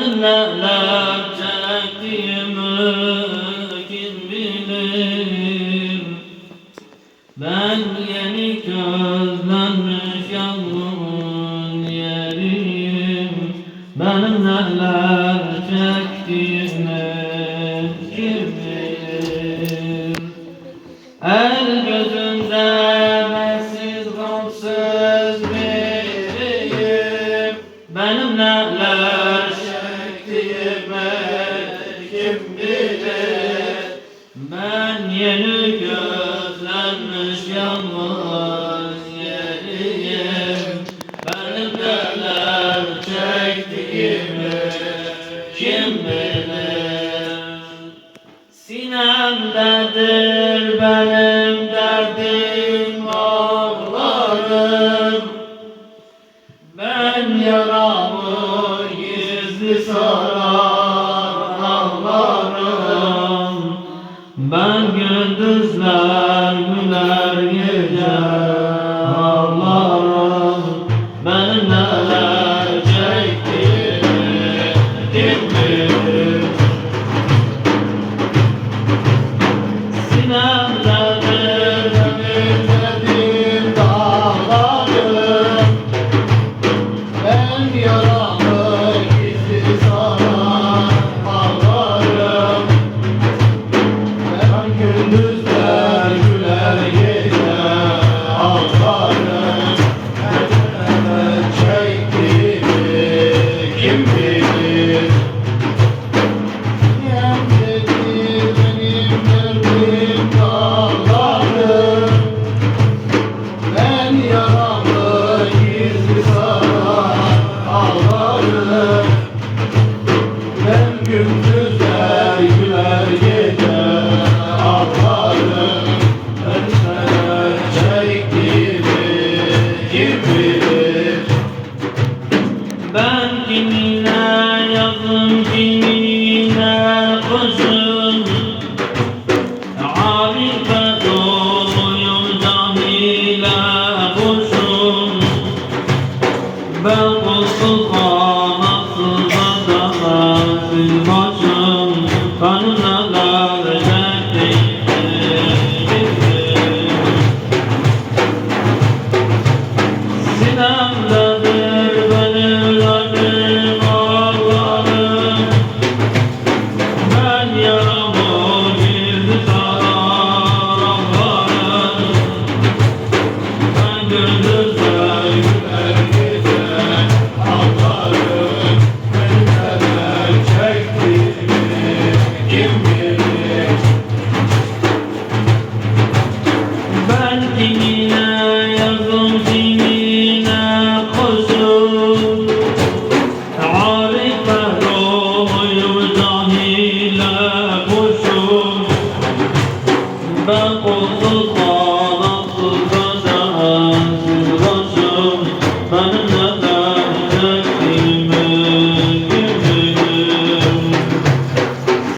Benim neler çektiğimi kim bilir? Ben yeni közlenmiş yavrumun yeriyim. Benim neler çektiğimi kim bilir? El gözünde bensiz gamsız biriyim. Benim neler çektiğimi kim bilir? Ben yeni gözlenmiş yalnız yeriyim. Benim neler çektiğimi kim bilir? Sinemdedir benim derdim ağlarım. Ben yaramı gizli sarar ağlarım. Ben gündüzler güler gece ağlarım. Benim neler çektiğimi kim bilir? Sinemdedir benim derdim dağlarım. Ben yaramı gizli sarar ağlarım. Ben gündüzler güler gece ağlarım. Neler çektiğimi kim bilir? Yemdedir benim derdim dağlarım. Ben yaramı gizli sarar ağlarım. Ben gündüzler güler gece ağlarım. Ben neler çektiğimi kim bilir? Ben kimine yazım kimine kışım. Arife doluyum cahile kuşum. Ben kulsuz kanatsız bedensizim başım. Benim neler çektiğimi kim bilir? Sinemdedir benim derdim ağlarım. Ben yaramı gizli sarar ağlarım. Ben gündüzler